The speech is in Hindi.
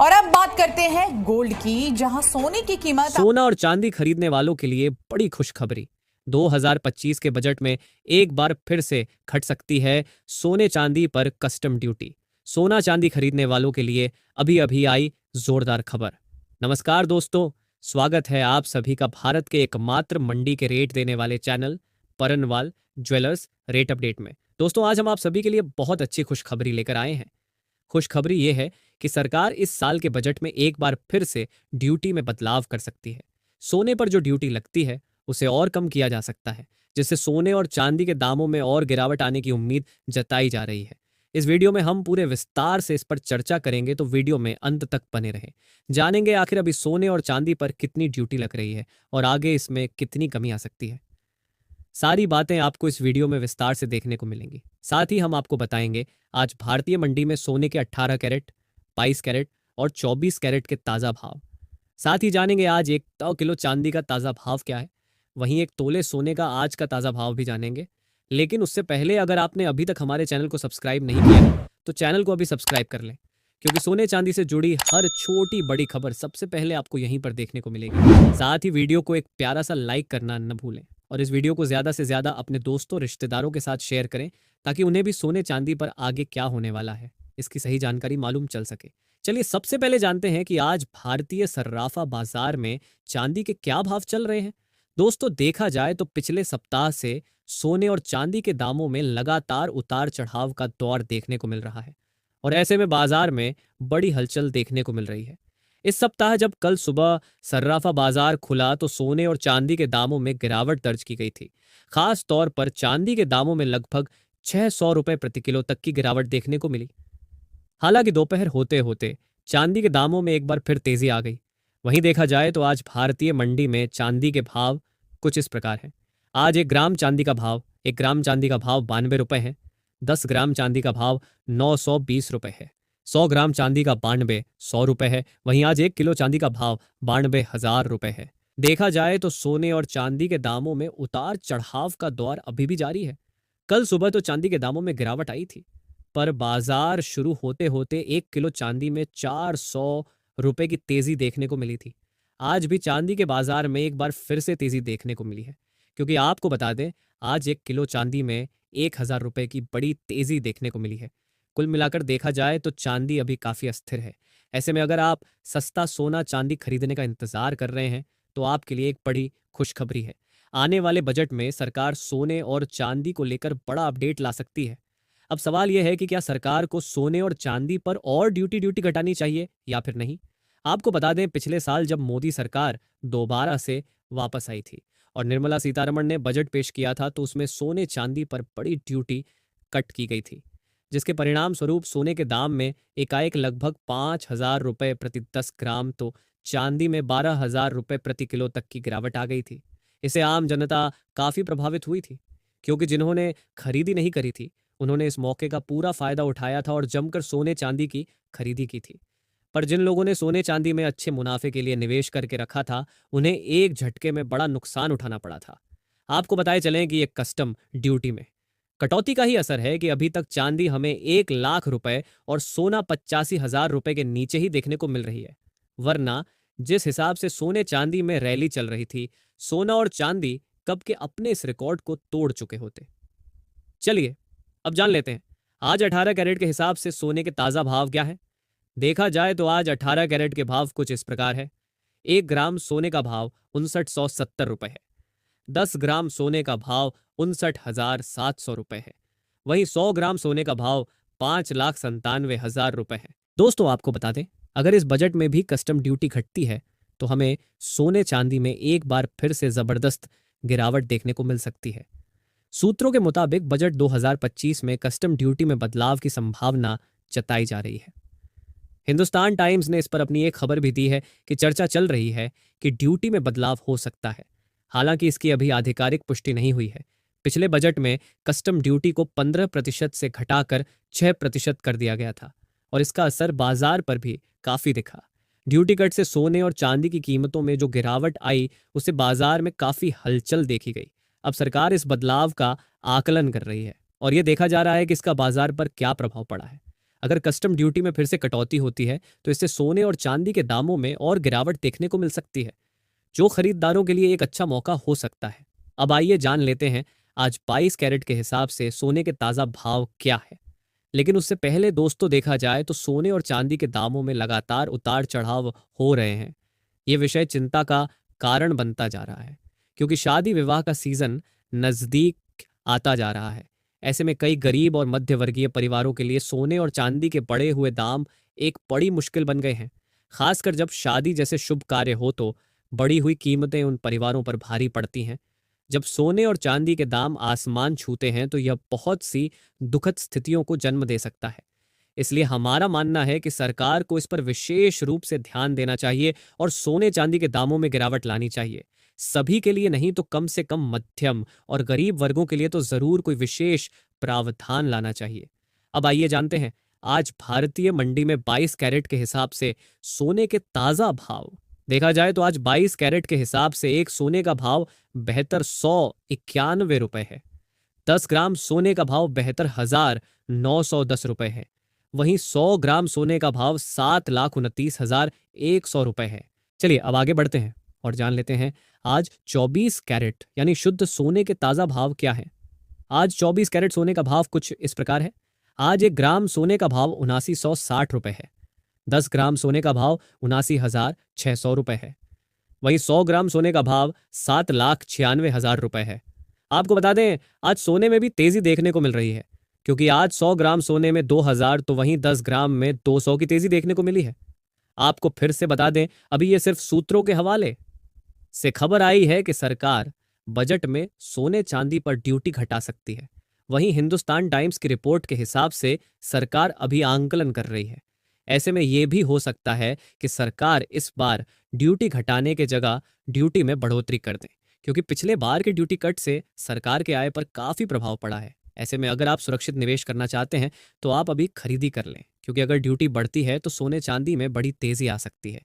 और अब बात करते हैं गोल्ड की, जहां सोने की कीमत सोना और चांदी खरीदने वालों के लिए बड़ी खुशखबरी। 2025 के बजट में एक बार फिर से घट सकती है सोने चांदी पर कस्टम ड्यूटी। सोना चांदी खरीदने वालों के लिए अभी अभी आई जोरदार खबर। नमस्कार दोस्तों, स्वागत है आप सभी का भारत के एकमात्र मंडी के रेट देने वाले चैनल परनवाल ज्वेलर्स रेट अपडेट में। दोस्तों, आज हम आप सभी के लिए बहुत अच्छी खुशखबरी लेकर आए हैं। खुशखबरी ये है कि सरकार इस साल के बजट में एक बार फिर से ड्यूटी में बदलाव कर सकती है। सोने पर जो ड्यूटी लगती है उसे और कम किया जा सकता है, जिससे सोने और चांदी के दामों में और गिरावट आने की उम्मीद जताई जा रही है। इस वीडियो में हम पूरे विस्तार से इस पर चर्चा करेंगे, तो वीडियो में अंत तक बने रहें। जानेंगे आखिर अभी सोने और चांदी पर कितनी ड्यूटी लग रही है और आगे इसमें कितनी कमी आ सकती है। सारी बातें आपको इस वीडियो में विस्तार से देखने को मिलेंगी। साथ ही हम आपको बताएंगे आज भारतीय मंडी में सोने के 18 कैरेट, 22 कैरेट और 24 कैरेट के ताज़ा भाव। साथ ही जानेंगे आज 1 किलो चांदी का ताज़ा भाव क्या है। वहीं 1 तोले सोने का आज का ताज़ा भाव भी जानेंगे। लेकिन उससे पहले अगर आपने अभी तक हमारे चैनल को सब्सक्राइब नहीं किया है तो चैनल को अभी सब्सक्राइब कर लें, क्योंकि सोने चांदी से जुड़ी हर छोटी बड़ी खबर सबसे पहले आपको यहीं पर देखने को मिलेगी। साथ ही वीडियो को एक प्यारा सा लाइक करना न भूलें और इस वीडियो को ज़्यादा से ज़्यादा अपने दोस्तों रिश्तेदारों के साथ शेयर करें, ताकि उन्हें भी सोने चांदी पर आगे क्या होने वाला है इसकी सही जानकारी मालूम चल सके। चलिए सबसे पहले जानते हैं कि आज भारतीय सर्राफा बाजार में चांदी के क्या भाव चल रहे हैं। दोस्तों, देखा जाए तो पिछले सप्ताह से सोने और चांदी के दामों में लगातार उतार चढ़ाव का दौर देखने को मिल रहा है और ऐसे में बाजार में बड़ी हलचल देखने को मिल रही है। इस सप्ताह जब कल सुबह सर्राफा बाजार खुला तो सोने और चांदी के दामों में गिरावट दर्ज की गई थी। खास तौर पर चांदी के दामों में लगभग 600 रुपए प्रति किलो तक की गिरावट देखने को मिली। हालांकि दोपहर होते होते चांदी के दामों में एक बार फिर तेजी आ गई। वहीं देखा जाए तो आज भारतीय मंडी में चांदी के भाव कुछ इस प्रकार हैं। आज 1 ग्राम चांदी का भाव 92 रुपए है। 10 ग्राम चांदी का भाव 920 रुपए है। 100 ग्राम चांदी का 92 100 रुपए है। वहीं आज 1 किलो चांदी का भाव 92,000 रुपए है। देखा जाए तो सोने और चांदी के दामों में उतार चढ़ाव का दौर अभी भी जारी है। कल सुबह तो चांदी के दामों में गिरावट आई थी, पर बाजार शुरू होते होते 1 किलो चांदी में 400 रुपए की तेजी देखने को मिली थी। आज भी चांदी के बाजार में एक बार फिर से तेजी देखने को मिली है, क्योंकि आपको बता दें आज 1 किलो चांदी में 1,000 रुपए की बड़ी तेजी देखने को मिली है। कुल मिलाकर देखा जाए तो चांदी अभी काफी अस्थिर है। ऐसे में अगर आप सस्ता सोना चांदी खरीदने का इंतजार कर रहे हैं तो आपके लिए एक बड़ी खुशखबरी है। आने वाले बजट में सरकार सोने और चांदी को लेकर बड़ा अपडेट ला सकती है। अब सवाल यह है कि क्या सरकार को सोने और चांदी पर और ड्यूटी घटानी चाहिए या फिर नहीं। आपको बता दें पिछले साल जब मोदी सरकार दोबारा से वापस आई थी और निर्मला सीतारमण ने बजट पेश किया था तो उसमें सोने चांदी पर बड़ी ड्यूटी कट की गई थी, जिसके परिणाम स्वरूप सोने के दाम में एकाएक लगभग 5,000 रुपए प्रति 10 ग्राम तो चांदी में 12,000 रुपए प्रति किलो तक की गिरावट आ गई थी। इससे आम जनता काफी प्रभावित हुई थी, क्योंकि जिन्होंने खरीदी नहीं करी थी उन्होंने इस मौके का पूरा फायदा उठाया था और जमकर सोने चांदी की खरीदी की थी। पर जिन लोगों ने सोने चांदी में अच्छे मुनाफे के लिए निवेश करके रखा था उन्हें एक झटके में बड़ा नुकसान उठाना पड़ा था। आपको बताए चलें कि ये कस्टम ड्यूटी में कटौती का ही असर है कि अभी तक चांदी हमें 1 लाख रुपए और सोना 85,000 रुपए के नीचे ही देखने को मिल रही है। वरना जिस हिसाब से सोने चांदी में रैली चल रही थी, सोना और चांदी कब के अपने इस रिकॉर्ड को तोड़ चुके होते। चलिए अब जान लेते हैं आज 18 कैरेट के हिसाब से सोने के ताजा भाव क्या है। देखा जाए तो आज 18 कैरेट के भाव कुछ इस प्रकार है। 1 ग्राम सोने का भाव 5970 रुपए है। 10 ग्राम सोने का भाव 59,700 रुपए है। वहीं 100 ग्राम सोने का भाव 5,97,000 रुपए है। दोस्तों, आपको बता दें अगर इस बजट में भी कस्टम ड्यूटी घटती है तो हमें सोने चांदी में एक बार फिर से जबरदस्त गिरावट देखने को मिल सकती है। सूत्रों के मुताबिक बजट 2025 में कस्टम ड्यूटी में बदलाव की संभावना जताई जा रही है। हिंदुस्तान टाइम्स ने इस पर अपनी एक खबर भी दी है कि चर्चा चल रही है कि ड्यूटी में बदलाव हो सकता है। हालांकि इसकी अभी आधिकारिक पुष्टि नहीं हुई है। पिछले बजट में कस्टम ड्यूटी को 15% से घटाकर 6% कर दिया गया था और इसका असर बाजार पर भी काफी दिखा। ड्यूटी कट से सोने और चांदी की कीमतों में जो गिरावट आई उससे बाजार में काफी हलचल देखी गई। अब सरकार इस बदलाव का आकलन कर रही है और यह देखा जा रहा है कि इसका बाजार पर क्या प्रभाव पड़ा है। अगर कस्टम ड्यूटी में फिर से कटौती होती है तो इससे सोने और चांदी के दामों में और गिरावट देखने को मिल सकती है, जो खरीदारों के लिए एक अच्छा मौका हो सकता है। अब आइए जान लेते हैं आज 22 कैरेट के हिसाब से सोने के ताज़ा भाव क्या है। लेकिन उससे पहले दोस्तों, देखा जाए तो सोने और चांदी के दामों में लगातार उतार चढ़ाव हो रहे हैं। ये विषय चिंता का कारण बनता जा रहा है, क्योंकि शादी विवाह का सीजन नज़दीक आता जा रहा है। ऐसे में कई गरीब और मध्य वर्गीय परिवारों के लिए सोने और चांदी के बढ़े हुए दाम एक बड़ी मुश्किल बन गए हैं। खासकर जब शादी जैसे शुभ कार्य हो तो बढ़ी हुई कीमतें उन परिवारों पर भारी पड़ती हैं। जब सोने और चांदी के दाम आसमान छूते हैं तो यह बहुत सी दुखद स्थितियों को जन्म दे सकता है। इसलिए हमारा मानना है कि सरकार को इस पर विशेष रूप से ध्यान देना चाहिए और सोने चांदी के दामों में गिरावट लानी चाहिए। सभी के लिए नहीं तो कम से कम मध्यम और गरीब वर्गों के लिए तो जरूर कोई विशेष प्रावधान लाना चाहिए। अब आइए जानते हैं आज भारतीय मंडी में 22 कैरेट के हिसाब से सोने के ताजा भाव। देखा जाए तो आज 22 कैरेट के हिसाब से एक सोने का भाव 7291 रुपए है। 10 ग्राम सोने का भाव 72,910 रुपए है। वहीं 100 ग्राम सोने का भाव 7,29,100 रुपए है। चलिए अब आगे बढ़ते हैं और जान लेते हैं आज 24 कैरेट यानी शुद्ध सोने के ताजा भाव क्या है। आज 24 कैरेट सोने का भाव कुछ इस प्रकार है। आज 1 ग्राम सोने का भाव 7960 रुपए है। 10 ग्राम सोने का भाव 79,600 रुपए है। वहीं 100 ग्राम सोने का भाव 7,96,000 रुपए है। आपको बता दें आज सोने में भी तेजी देखने को मिल रही है, क्योंकि आज 100 ग्राम सोने में 2,000 तो वहीं 10 ग्राम में 200 की तेजी देखने को मिली है। आपको फिर से बता दें, अभी ये सिर्फ सूत्रों के हवाले से खबर आई है कि सरकार बजट में सोने चांदी पर ड्यूटी घटा सकती है। वहीं हिंदुस्तान टाइम्स की रिपोर्ट के हिसाब से सरकार अभी आंकलन कर रही है। ऐसे में यह भी हो सकता है कि सरकार इस बार ड्यूटी घटाने के जगह ड्यूटी में बढ़ोतरी कर दे, क्योंकि पिछले बार के ड्यूटी कट से सरकार के आय पर काफी प्रभाव पड़ा है। ऐसे में अगर आप सुरक्षित निवेश करना चाहते हैं तो आप अभी खरीदी कर लें, क्योंकि अगर ड्यूटी बढ़ती है तो सोने चांदी में बड़ी तेजी आ सकती है।